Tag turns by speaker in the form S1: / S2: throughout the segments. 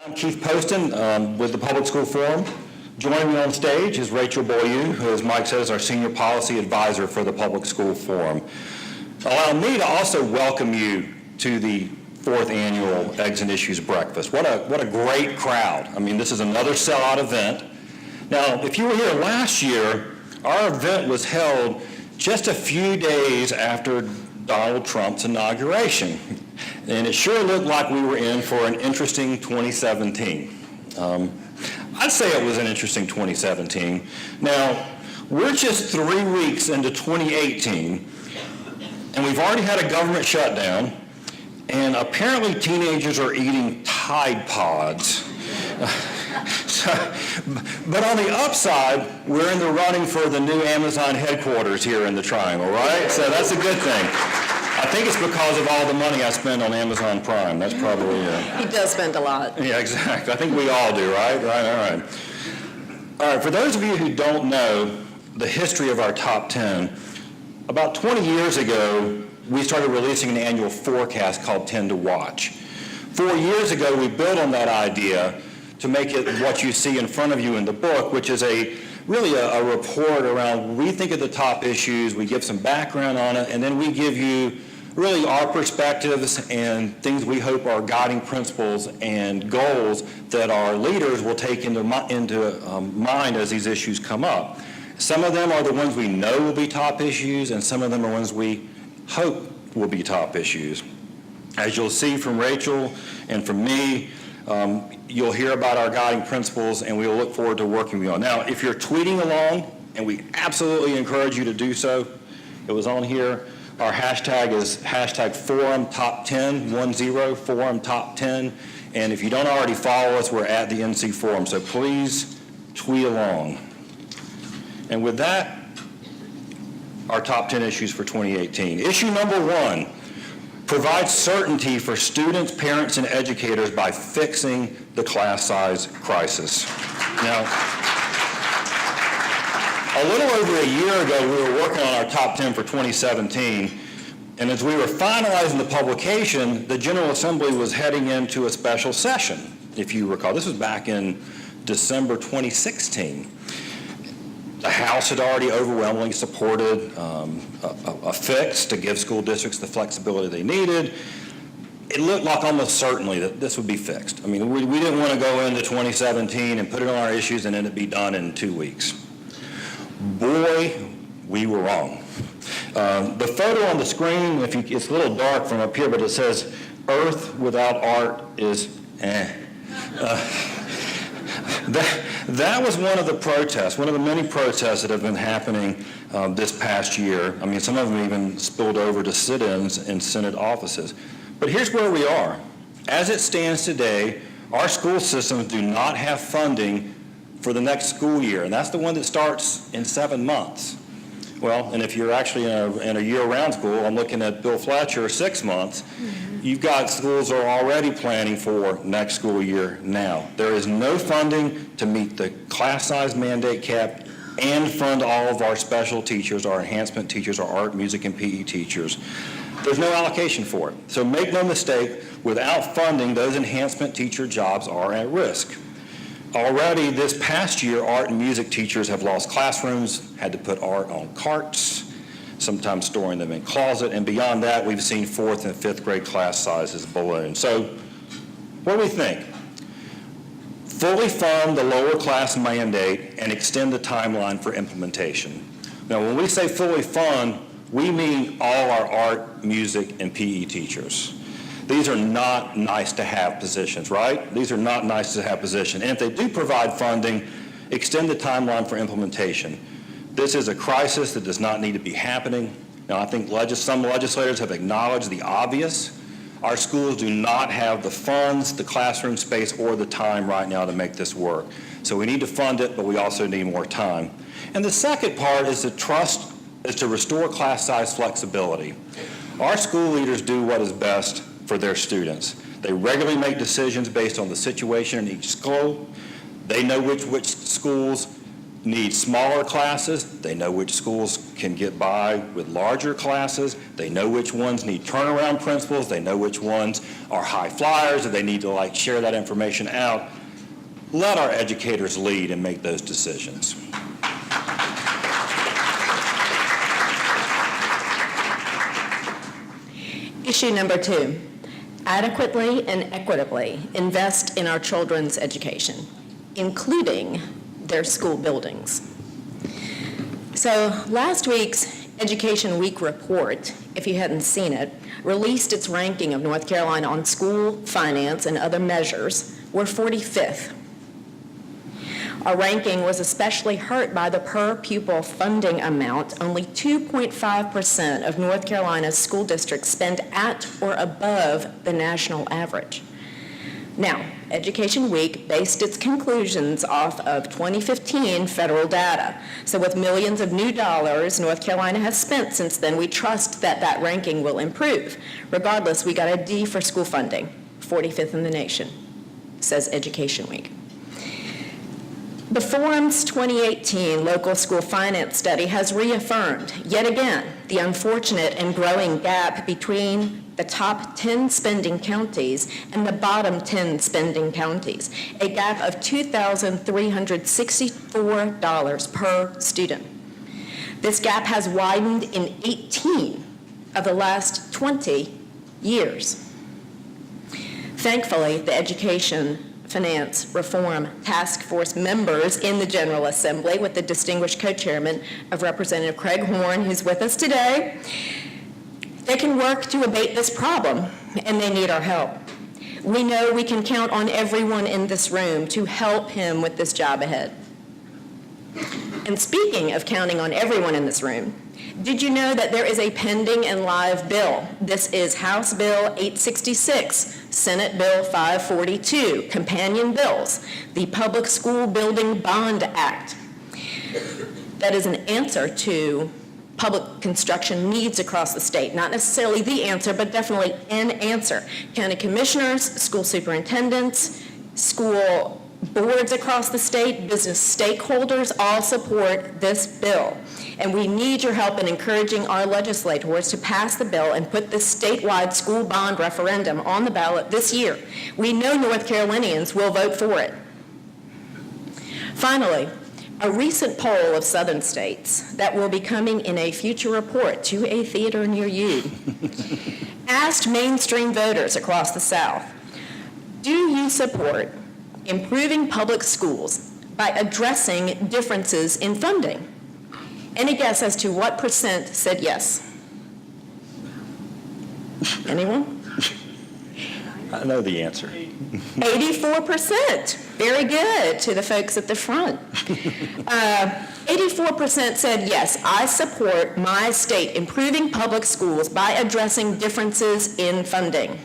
S1: I'm Keith Poston with the Public School Forum. Joining me on stage is Rachel Boyu, who, as Mike says, our Senior Policy Advisor for the Public School Forum. Allow me to also welcome you to the 4th Annual Eggs and Issues Breakfast. What a great crowd. I mean, this is another sellout event. Now, if you were here last year, our event was held just a few days after Donald Trump's inauguration. And it sure looked like we were in for an interesting 2017. I'd say it was an interesting 2017. Now, we're just 3 weeks into 2018, and we've already had a government shutdown, and apparently teenagers are eating Tide Pods. But on the upside, we're in the running for the new Amazon headquarters here in the Triangle, right? So that's a good thing. I think it's because of all the money I spend on Amazon Prime. That's probably
S2: He does spend a lot.
S1: Yeah, exactly. I think we all do, right? All right. For those of you who don't know the history of our top 10, about 20 years ago, we started releasing an annual forecast called 10 to Watch. 4 years ago, we built on that idea to make it what you see in front of you in the book, which is really a report around, we think of the top issues, we give some background on it, and then we give you really our perspectives and things we hope are guiding principles and goals that our leaders will take into mind as these issues come up. Some of them are the ones we know will be top issues, and some of them are ones we hope will be top issues. As you'll see from Rachel and from me, you'll hear about our guiding principles, and we'll look forward to working with you on. Now, if you're tweeting along, and we absolutely encourage you to do so, it was on here. Our hashtag is hashtag Forum Top 10, 10 Forum Top 10. And if you don't already follow us, we're at the NC Forum. So please tweet along. And with that, our top 10 issues for 2018. Issue number 1. Provide certainty for students, parents, and educators by fixing the class size crisis. Now, a little over a year ago, we were working on our top 10 for 2017, and as we were finalizing the publication, the General Assembly was heading into a special session, if you recall. This was back in December 2016. The House had already overwhelmingly supported a fix to give school districts the flexibility they needed. It looked like almost certainly that this would be fixed. I mean, we didn't want to go into 2017 and put it on our issues and then it'd be done in 2 weeks. Boy, we were wrong. The photo on the screen, it's a little dark from up here, but it says, "Earth without art is eh." That was one of the protests, one of the many protests that have been happening this past year. I mean, some of them even spilled over to sit-ins in Senate offices. But here's where we are. As it stands today, our school systems do not have funding for the next school year, and that's the one that starts in 7 months. Well, and if you're actually in a year-round school, I'm looking at Bill Fletcher, 6 months. You've got schools that are already planning for next school year now. There is no funding to meet the class size mandate cap and fund all of our special teachers, our enhancement teachers, our art, music, and PE teachers. There's no allocation for it. So make no mistake, without funding, those enhancement teacher jobs are at risk. Already this past year, art and music teachers have lost classrooms, had to put art on carts, sometimes storing them in closet, and beyond that, we've seen 4th and 5th grade class sizes balloon. So what do we think? Fully fund the lower class mandate and extend the timeline for implementation. Now, when we say fully fund, we mean all our art, music, and PE teachers. These are not nice to have positions, right? These are not nice to have positions. And if they do provide funding, extend the timeline for implementation. This is a crisis that does not need to be happening. Now, I think some legislators have acknowledged the obvious. Our schools do not have the funds, the classroom space, or the time right now to make this work. So we need to fund it, but we also need more time. And the second part is to restore class size flexibility. Our school leaders do what is best for their students. They regularly make decisions based on the situation in each school. They know which schools need smaller classes. They know which schools can get by with larger classes. They know which ones need turnaround principals. They know which ones are high flyers, and they need to share that information out. Let our educators lead and make those decisions.
S2: Issue number 2, adequately and equitably invest in our children's education, including their school buildings. So last week's Education Week report, if you hadn't seen it, released its ranking of North Carolina on school finance and other measures. We're 45th. Our ranking was especially hurt by the per pupil funding amount. Only 2.5% of North Carolina's school districts spend at or above the national average. Now, Education Week based its conclusions off of 2015 federal data. So with millions of new dollars North Carolina has spent since then, we trust that that ranking will improve. Regardless, we got a D for school funding, 45th in the nation, says Education Week. The Forum's 2018 local school finance study has reaffirmed, yet again, the unfortunate and growing gap between the top 10 spending counties and the bottom 10 spending counties, a gap of $2,364 per student. This gap has widened in 18 of the last 20 years. Thankfully, the Education Finance Reform Task Force members in the General Assembly, with the distinguished co-chairman of Representative Craig Horn, who's with us today, they can work to abate this problem, and they need our help. We know we can count on everyone in this room to help him with this job ahead. And speaking of counting on everyone in this room, did you know that there is a pending and live bill? This is House Bill 866, Senate Bill 542, companion bills, the Public School Building Bond Act. That is an answer to public construction needs across the state. Not necessarily the answer, but definitely an answer. County commissioners, school superintendents, school boards across the state, business stakeholders all support this bill. And we need your help in encouraging our legislators to pass the bill and put this statewide school bond referendum on the ballot this year. We know North Carolinians will vote for it. Finally, a recent poll of southern states that will be coming in a future report to a theater near you asked mainstream voters across the South, do you support improving public schools by addressing differences in funding? Any guess as to what percent said yes? Anyone?
S1: I know the answer.
S2: 84%. Very good to the folks at the front. 84% said, yes, I support my state improving public schools by addressing differences in funding.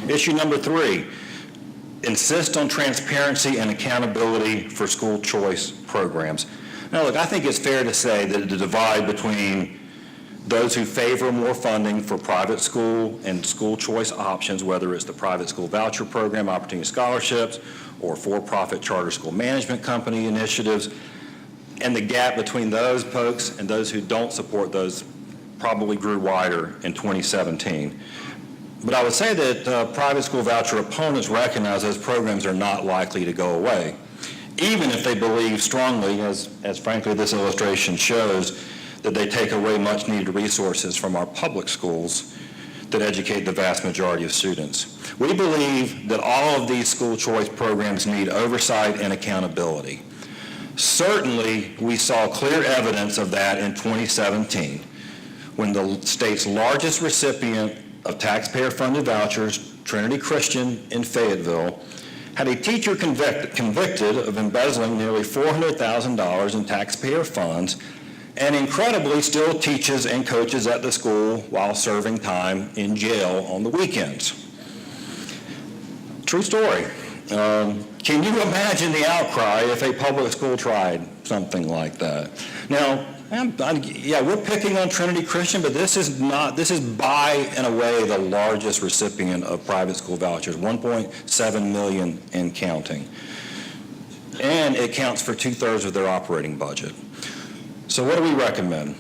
S1: Issue number 3, insist on transparency and accountability for school choice programs. Now, look, I think it's fair to say that the divide between those who favor more funding for private school and school choice options, whether it's the private school voucher program, opportunity scholarships, or for-profit charter school management company initiatives, and the gap between those folks and those who don't support those probably grew wider in 2017. But I would say that private school voucher opponents recognize those programs are not likely to go away, even if they believe strongly, as frankly this illustration shows, that they take away much needed resources from our public schools that educate the vast majority of students. We believe that all of these school choice programs need oversight and accountability. Certainly, we saw clear evidence of that in 2017, when the state's largest recipient of taxpayer-funded vouchers, Trinity Christian in Fayetteville, had a teacher convicted of embezzling nearly $400,000 in taxpayer funds, and incredibly still teaches and coaches at the school while serving time in jail on the weekends. True story. Can you imagine the outcry if a public school tried something like that? Now, yeah, we're picking on Trinity Christian, but this is by and away the largest recipient of private school vouchers, 1.7 million and counting. and it accounts for 2/3 of their operating budget. So what do we recommend?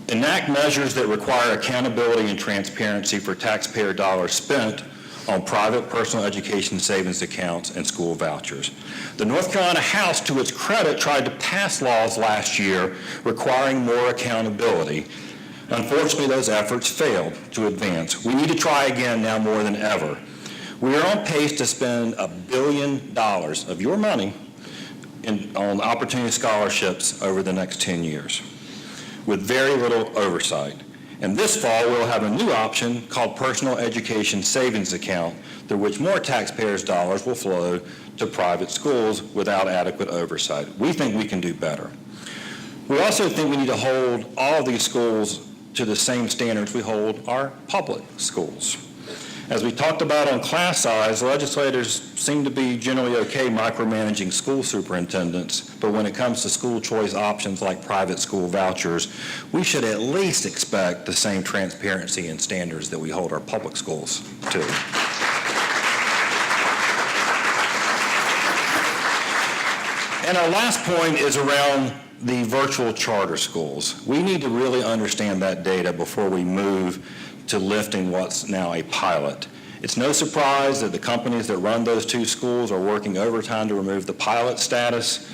S1: Enact measures that require accountability and transparency for taxpayer dollars spent on private personal education savings accounts and school vouchers. The North Carolina House, to its credit, tried to pass laws last year requiring more accountability. Unfortunately, those efforts failed to advance. We need to try again now more than ever. We are on pace to spend $1 billion of your money on opportunity scholarships over the next 10 years with very little oversight. And this fall, we'll have a new option called Personal Education Savings Account, through which more taxpayers' dollars will flow to private schools without adequate oversight. We think we can do better. We also think we need to hold all of these schools to the same standards we hold our public schools. As we talked about on class size, legislators seem to be generally okay micromanaging school superintendents, but when it comes to school choice options like private school vouchers, we should at least expect the same transparency and standards that we hold our public schools to. And our last point is around the virtual charter schools. We need to really understand that data before we move to lifting what's now a pilot. It's no surprise that the companies that run those two schools are working overtime to remove the pilot status.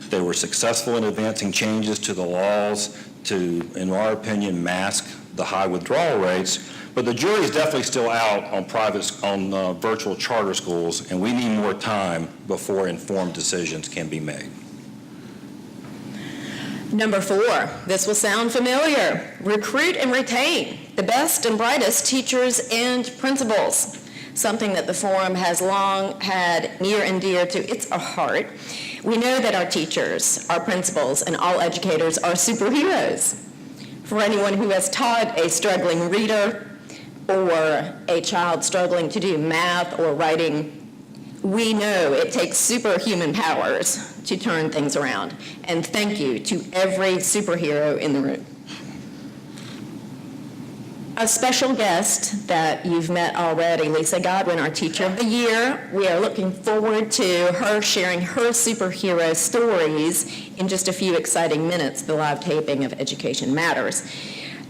S1: They were successful in advancing changes to the laws to, in our opinion, mask the high withdrawal rates, but the jury is definitely still out on virtual charter schools, and we need more time before informed decisions can be made.
S2: Number 4, this will sound familiar. Recruit and retain the best and brightest teachers and principals, something that the forum has long had near and dear to its heart. We know that our teachers, our principals, and all educators are superheroes. For anyone who has taught a struggling reader or a child struggling to do math or writing, we know it takes superhuman powers to turn things around. And thank you to every superhero in the room. A special guest that you've met already, Lisa Godwin, our Teacher of the Year. We are looking forward to her sharing her superhero stories in just a few exciting minutes, the live taping of Education Matters.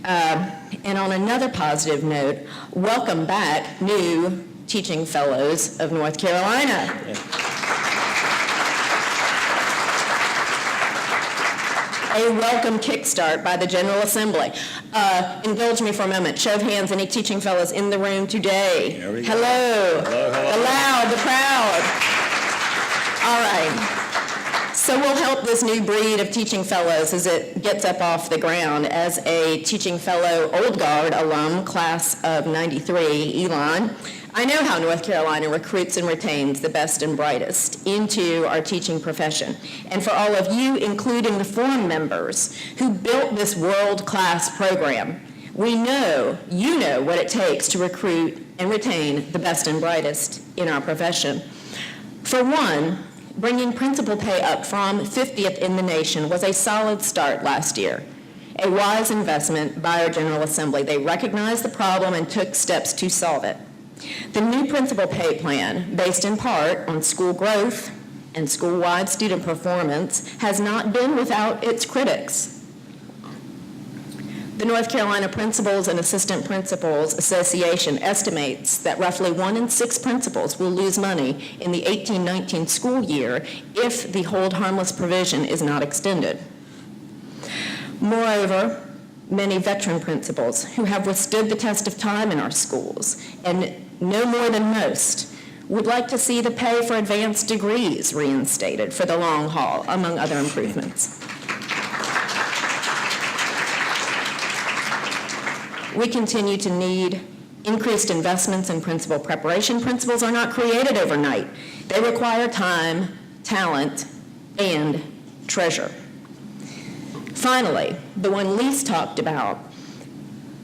S2: And on another positive note, welcome back new Teaching Fellows of North Carolina. A welcome kickstart by the General Assembly. Indulge me for a moment. Show of hands, any Teaching Fellows in the room today?
S1: There we go.
S2: Hello.
S1: Hello, hello.
S2: The loud, the proud. All right. So we'll help this new breed of Teaching Fellows as it gets up off the ground. As a Teaching Fellow Old Guard alum, class of 93, Elon, I know how North Carolina recruits and retains the best and brightest into our teaching profession. And for all of you, including the forum members who built this world-class program, we know, you know what it takes to recruit and retain the best and brightest in our profession. For one, bringing principal pay up from 50th in the nation was a solid start last year. A wise investment by our General Assembly. They recognized the problem and took steps to solve it. The new principal pay plan, based in part on school growth and school-wide student performance, has not been without its critics. The North Carolina Principals and Assistant Principals Association estimates that roughly 1 in 6 principals will lose money in the 18-19 school year if the hold harmless provision is not extended. Moreover, many veteran principals who have withstood the test of time in our schools and no more than most would like to see the pay for advanced degrees reinstated for the long haul, among other improvements. We continue to need increased investments in principal preparation. Principals are not created overnight. They require time, talent, and treasure. Finally, the one least talked about,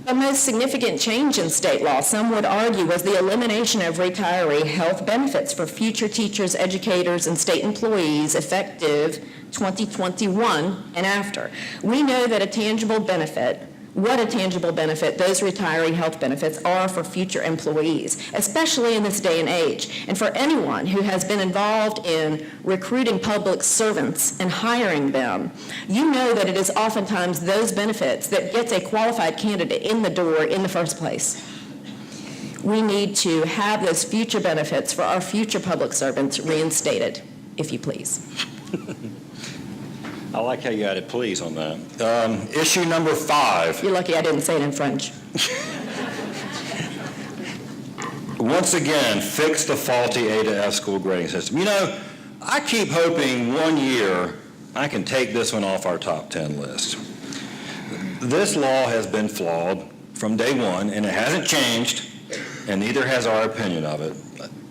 S2: the most significant change in state law, some would argue, was the elimination of retiree health benefits for future teachers, educators, and state employees effective 2021 and after. We know that a tangible benefit what a tangible benefit those retiree health benefits are for future employees, especially in this day and age. And for anyone who has been involved in recruiting public servants and hiring them, you know that it is oftentimes those benefits that gets a qualified candidate in the door in the first place. We need to have those future benefits for our future public servants reinstated, if you please.
S1: I like how you added please on that. Issue number 5.
S2: You're lucky I didn't say it in French.
S1: Once again, fix the faulty A to F school grading system. You know, I keep hoping one year I can take this one off our top 10 list. This law has been flawed from day one, and it hasn't changed, and neither has our opinion of it.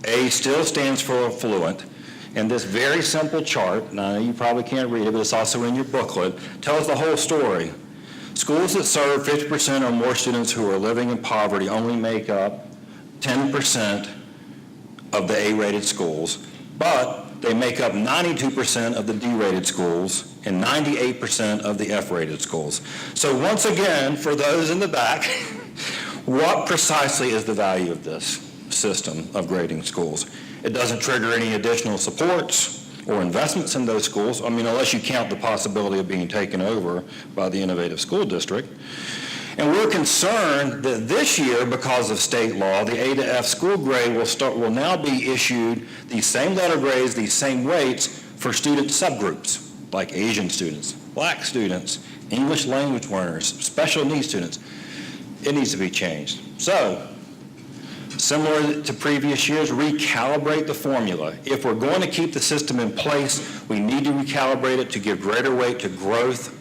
S1: A still stands for affluent. And this very simple chart, and I know you probably can't read it, but it's also in your booklet, tells the whole story. Schools that serve 50% or more students who are living in poverty only make up 10% of the A-rated schools, but they make up 92% of the D-rated schools and 98% of the F-rated schools. So once again, for those in the back, what precisely is the value of this system of grading schools? It doesn't trigger any additional supports or investments in those schools, I mean, unless you count the possibility of being taken over by the innovative school district. And we're concerned that this year, because of state law, the A to F school grade will now be issued these same letter grades, these same weights for student subgroups, like Asian students, Black students, English language learners, special needs students. It needs to be changed. So, similar to previous years, recalibrate the formula. If we're going to keep the system in place, we need to recalibrate it to give greater weight to growth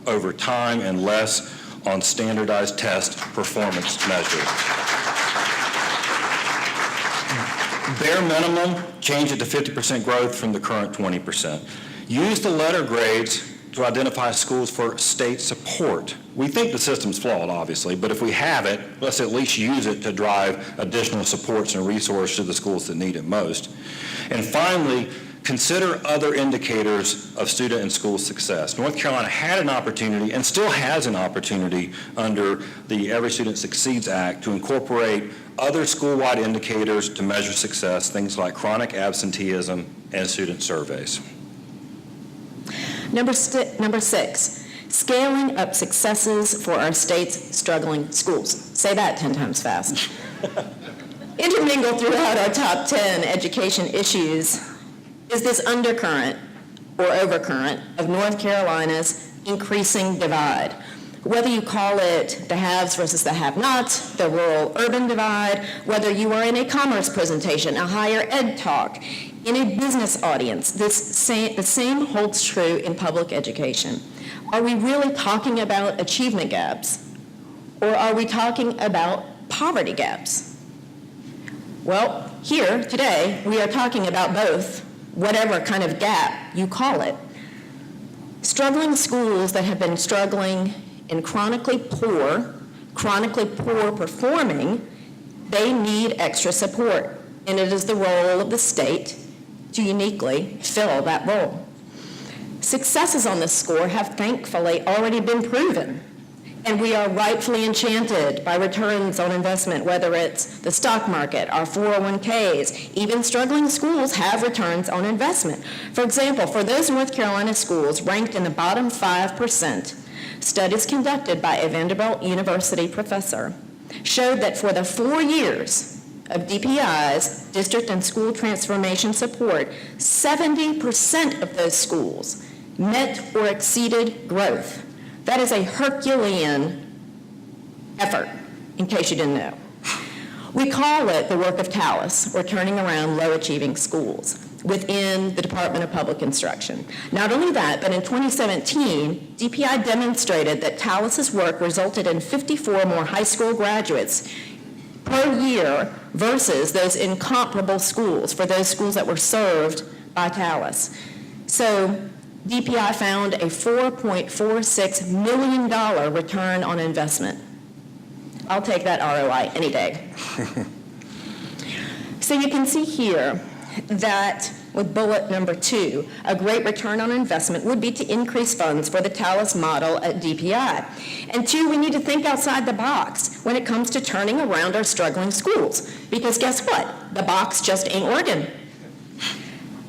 S1: over time and less on standardized test performance measures. Bare minimum, change it to 50% growth from the current 20%. Use the letter grades to identify schools for state support. We think the system's flawed, obviously, but if we have it, let's at least use it to drive additional supports and resources to the schools that need it most. And finally, consider other indicators of student and school success. North Carolina had an opportunity and still has an opportunity under the Every Student Succeeds Act to incorporate other school-wide indicators to measure success, things like chronic absenteeism and student surveys.
S2: Number 6, scaling up successes for our state's struggling schools. Say that 10 times fast. Intermingled throughout our top 10 education issues is this undercurrent or overcurrent of North Carolina's increasing divide. Whether you call it the haves versus the have-nots, the rural-urban divide, whether you are in a commerce presentation, a higher ed talk, in a business audience, the same holds true in public education. Are we really talking about achievement gaps, or are we talking about poverty gaps? Well, here today, we are talking about both, whatever kind of gap you call it. Struggling schools that have been struggling and chronically poor performing, they need extra support, and it is the role of the state to uniquely fill that role. Successes on this score have thankfully already been proven, and we are rightfully enchanted by returns on investment, whether it's the stock market, our 401ks, even struggling schools have returns on investment. For example, for those North Carolina schools ranked in the bottom 5%, studies conducted by a Vanderbilt University professor showed that for the 4 years of DPI's district and school transformation support, 70% of those schools met or exceeded growth. That is a Herculean effort, in case you didn't know. We call it the work of TALIS, or turning around low-achieving schools, within the Department of Public Instruction. Not only that, but in 2017, DPI demonstrated that TALIS's work resulted in 54 more high school graduates per year versus those incomparable schools, for those schools that were served by TALIS. So DPI found a $4.46 million return on investment. I'll take that ROI any day. So you can see here that with bullet number 2. A great return on investment would be to increase funds for the Talus model at DPI. And 2, we need to think outside the box when it comes to turning around our struggling schools. Because guess what? The box just ain't working.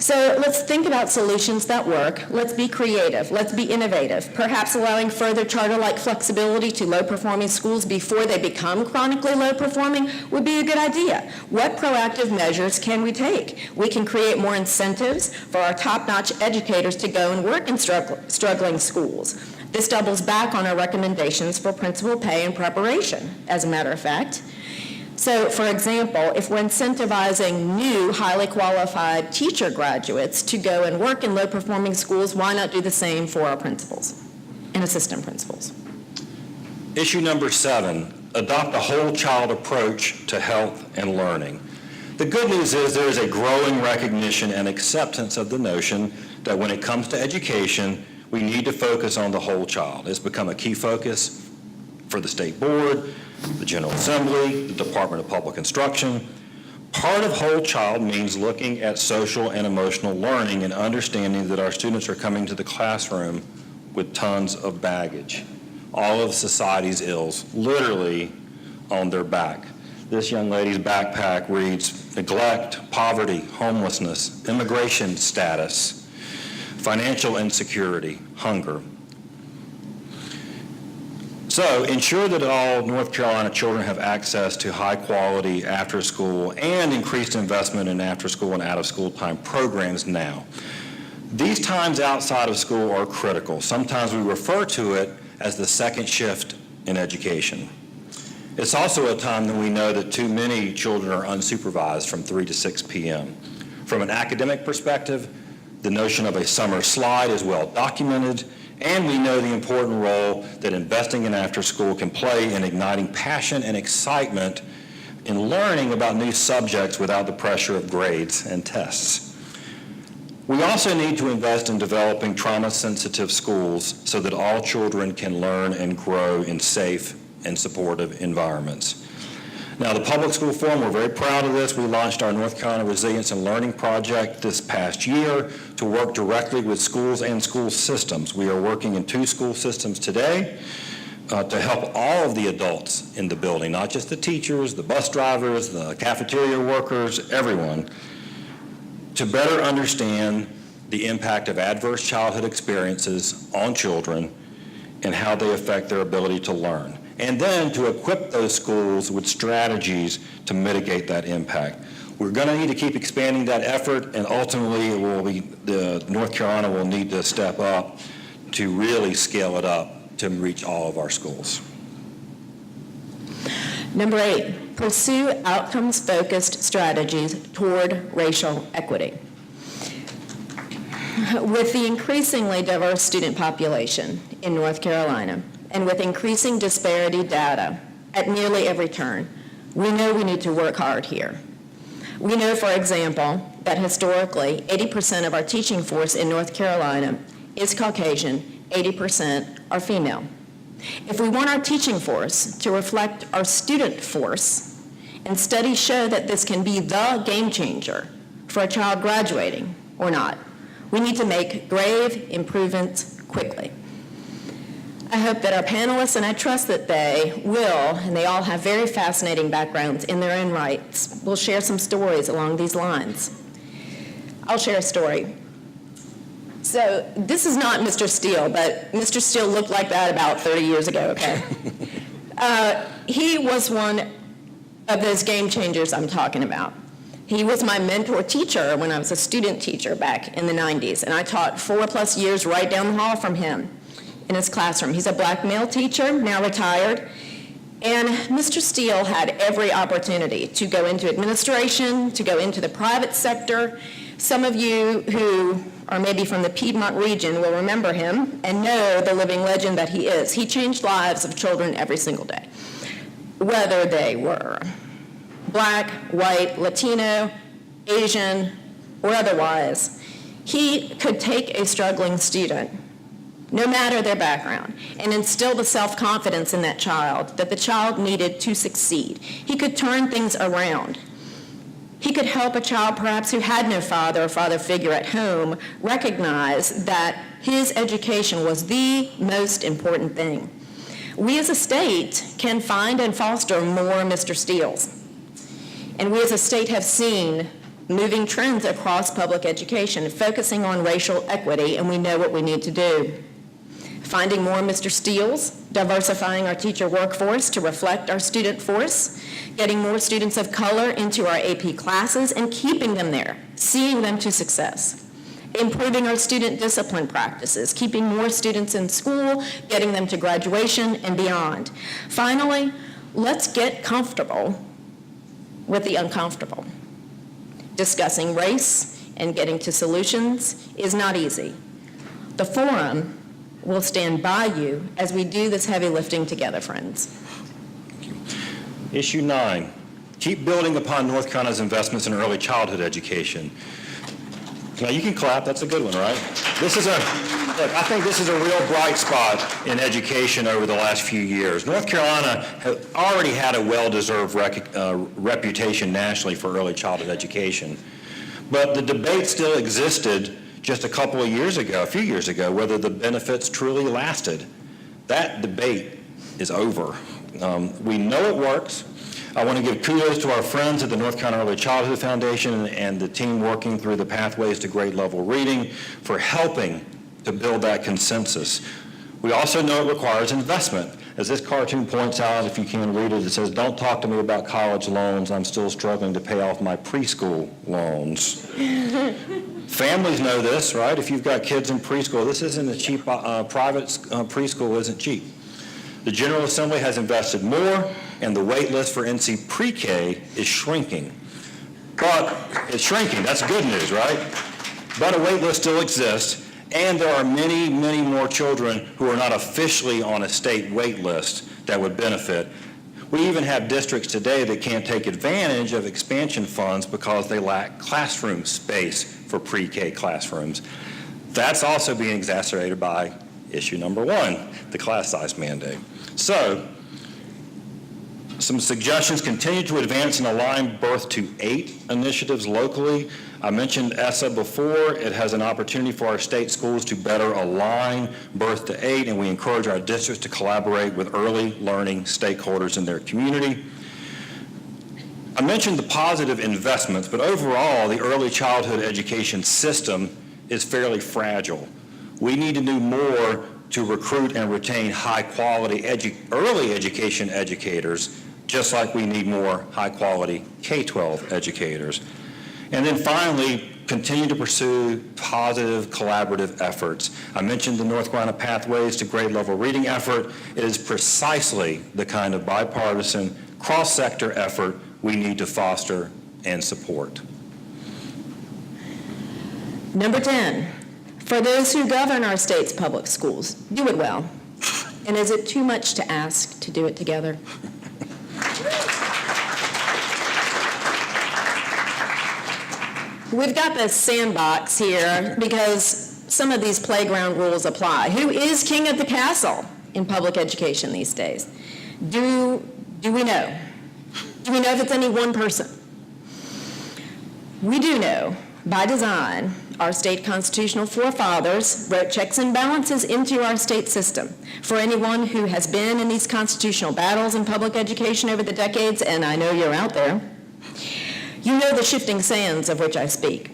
S2: So let's think about solutions that work. Let's be creative. Let's be innovative. Perhaps allowing further charter-like flexibility to low-performing schools before they become chronically low-performing would be a good idea. What proactive measures can we take? We can create more incentives for our top-notch educators to go and work in struggling schools. This doubles back on our recommendations for principal pay and preparation, as a matter of fact. So, for example, if we're incentivizing new, highly qualified teacher graduates to go and work in low-performing schools, why not do the same for our principals and assistant principals?
S1: Issue number 7, adopt a whole child approach to health and learning. The good news is there is a growing recognition and acceptance of the notion that when it comes to education, we need to focus on the whole child. It's become a key focus for the state board, the General Assembly, the Department of Public Instruction. Part of whole child means looking at social and emotional learning and understanding that our students are coming to the classroom with tons of baggage, all of society's ills, literally on their back. This young lady's backpack reads neglect, poverty, homelessness, immigration status, financial insecurity, hunger. So ensure that all North Carolina children have access to high-quality after-school and increased investment in after-school and out-of-school time programs now. These times outside of school are critical. Sometimes we refer to it as the second shift in education. It's also a time that we know that too many children are unsupervised from 3 to 6 p.m. From an academic perspective, the notion of a summer slide is well documented, and we know the important role that investing in after school can play in igniting passion and excitement in learning about new subjects without the pressure of grades and tests. We also need to invest in developing trauma-sensitive schools so that all children can learn and grow in safe and supportive environments. Now, the Public School Forum, we're very proud of this. We launched our North Carolina Resilience and Learning Project this past year to work directly with schools and school systems. We are working in 2 school systems today to help all of the adults in the building, not just the teachers, the bus drivers, the cafeteria workers, everyone, to better understand the impact of adverse childhood experiences on children and how they affect their ability to learn. And then to equip those schools with strategies to mitigate that impact. We're going to need to keep expanding that effort, and ultimately it will be, North Carolina will need to step up to really scale it up to reach all of our schools.
S2: Number 8, pursue outcomes-focused strategies toward racial equity. With the increasingly diverse student population in North Carolina, and with increasing disparity data at nearly every turn, we know we need to work hard here. We know, for example, that historically 80% of our teaching force in North Carolina is Caucasian, 80% are female. If we want our teaching force to reflect our student force, and studies show that this can be the game changer for a child graduating or not, we need to make grave improvements quickly. I hope that our panelists, and I trust that they will, and they all have very fascinating backgrounds in their own rights, will share some stories along these lines. I'll share a story. So this is not Mr. Steele, but Mr. Steele looked like that about 30 years ago, okay? He was one of those game changers I'm talking about. He was my mentor teacher when I was a student teacher back in the 90s, and I taught 4+ years right down the hall from him in his classroom. He's a black male teacher, now retired, and Mr. Steele had every opportunity to go into administration, to go into the private sector. Some of you who are maybe from the Piedmont region will remember him and know the living legend that he is. He changed lives of children every single day, whether they were black, white, Latino, Asian, or otherwise. He could take a struggling student, no matter their background, and instill the self-confidence in that child that the child needed to succeed. He could turn things around. He could help a child perhaps who had no father or father figure at home recognize that his education was the most important thing. We as a state can find and foster more Mr. Steeles. And we as a state have seen moving trends across public education, focusing on racial equity, and we know what we need to do. Finding more Mr. Steeles, diversifying our teacher workforce to reflect our student force, getting more students of color into our AP classes and keeping them there, seeing them to success. Improving our student discipline practices, keeping more students in school, getting them to graduation and beyond. Finally, let's get comfortable with the uncomfortable. Discussing race and getting to solutions is not easy. The forum will stand by you as we do this heavy lifting together, friends.
S1: Issue 9, keep building upon North Carolina's investments in early childhood education. Now you can clap, that's a good one, right? Look, I think this is a real bright spot in education over the last few years. North Carolina has already had a well-deserved reputation nationally for early childhood education. But the debate still existed just a few years ago, whether the benefits truly lasted. That debate is over. We know it works. I want to give kudos to our friends at the North Carolina Early Childhood Foundation and the team working through the Pathways to Grade Level Reading for helping to build that consensus. We also know it requires investment. As this cartoon points out, if you can read it, it says, "Don't talk to me about college loans. I'm still struggling to pay off my preschool loans." Families know this, right? If you've got kids in preschool, this isn't a cheap, private preschool isn't cheap. The General Assembly has invested more, and the wait list for NC pre-K is shrinking. But it's shrinking, that's good news, right? But a wait list still exists, and there are many, many more children who are not officially on a state wait list that would benefit. We even have districts today that can't take advantage of expansion funds because they lack classroom space for pre-K classrooms. That's also being exacerbated by issue number 1, the class size mandate. So, some suggestions: continue to advance and align birth to 8 initiatives locally. I mentioned ESSA before. It has an opportunity for our state schools to better align birth to 8, and we encourage our districts to collaborate with early learning stakeholders in their community. I mentioned the positive investments, but overall, the early childhood education system is fairly fragile. We need to do more to recruit and retain high-quality early education educators, just like we need more high-quality K-12 educators. And then finally, continue to pursue positive collaborative efforts. I mentioned the North Carolina Pathways to Grade Level Reading effort. It is precisely the kind of bipartisan, cross-sector effort we need to foster and support.
S2: Number 10, for those who govern our state's public schools, do it well. And is it too much to ask to do it together? We've got this Sandbox here because some of these playground rules apply. Who is king of the castle in public education these days? Do we know? Do we know if it's any one person? We do know, by design, our state constitutional forefathers wrote checks and balances into our state system. For anyone who has been in these constitutional battles in public education over the decades, and I know you're out there, you know the shifting sands of which I speak.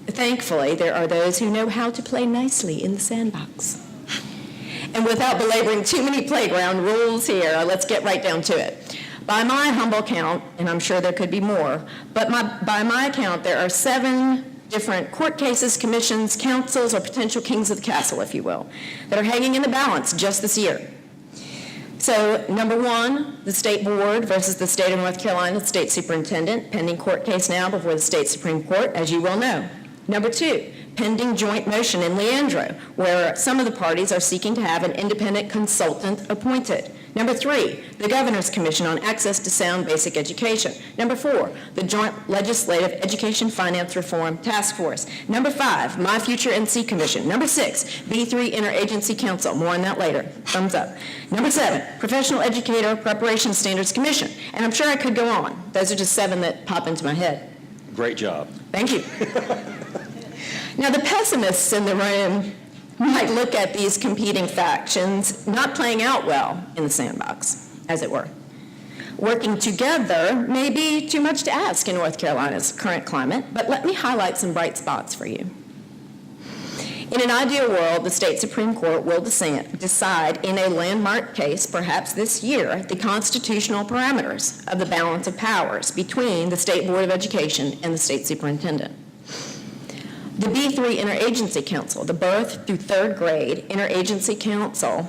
S2: Thankfully, there are those who know how to play nicely in the sandbox. And without belaboring too many playground rules here, let's get right down to it. By my humble count, and I'm sure there could be more, but by my count, there are 7 different court cases, commissions, councils, or potential kings of the castle, if you will, that are hanging in the balance just this year. So, number 1, the state board versus the state of North Carolina state superintendent, pending court case now before the state Supreme Court, as you well know. Number 2, pending joint motion in Leandro, where some of the parties are seeking to have an independent consultant appointed. Number 3, the Governor's Commission on Access to Sound Basic Education. Number 4, the Joint Legislative Education Finance Reform Task Force. Number 5, My Future NC Commission. Number 6, B3 Interagency Council. More on that later. Thumbs up. Number 7, Professional Educator Preparation Standards Commission. And I'm sure I could go on. Those are just 7 that pop into my head.
S1: Great job.
S2: Thank you. Now, the pessimists in the room might look at these competing factions not playing out well in the sandbox, as it were. Working together may be too much to ask in North Carolina's current climate, but let me highlight some bright spots for you. In an ideal world, the state Supreme Court will decide in a landmark case, perhaps this year, the constitutional parameters of the balance of powers between the State Board of Education and the state superintendent. The B3 Interagency Council, the birth through third grade Interagency Council,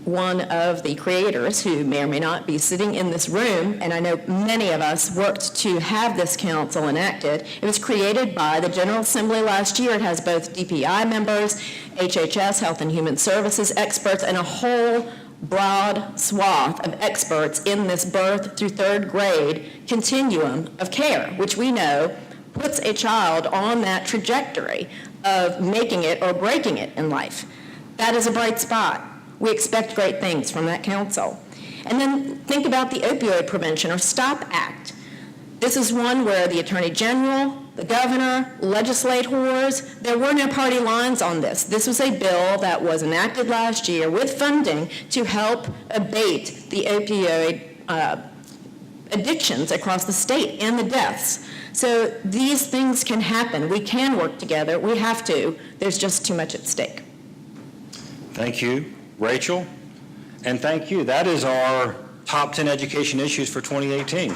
S2: one of the creators who may or may not be sitting in this room, and I know many of us worked to have this council enacted. It was created by the General Assembly last year. It has both DPI members, HHS, Health and Human Services experts, and a whole broad swath of experts in this birth through third grade continuum of care, which we know puts a child on that trajectory of making it or breaking it in life. That is a bright spot. We expect great things from that council. And then think about the Opioid Prevention or STOP Act. This is one where the Attorney General, the governor, legislators, there were no party lines on this. This was a bill that was enacted last year with funding to help abate the opioid addictions across the state and the deaths. So these things can happen. We can work together. We have to. There's just too much at stake.
S1: Thank you, Rachel, and thank you. That is our top 10 education issues for 2018.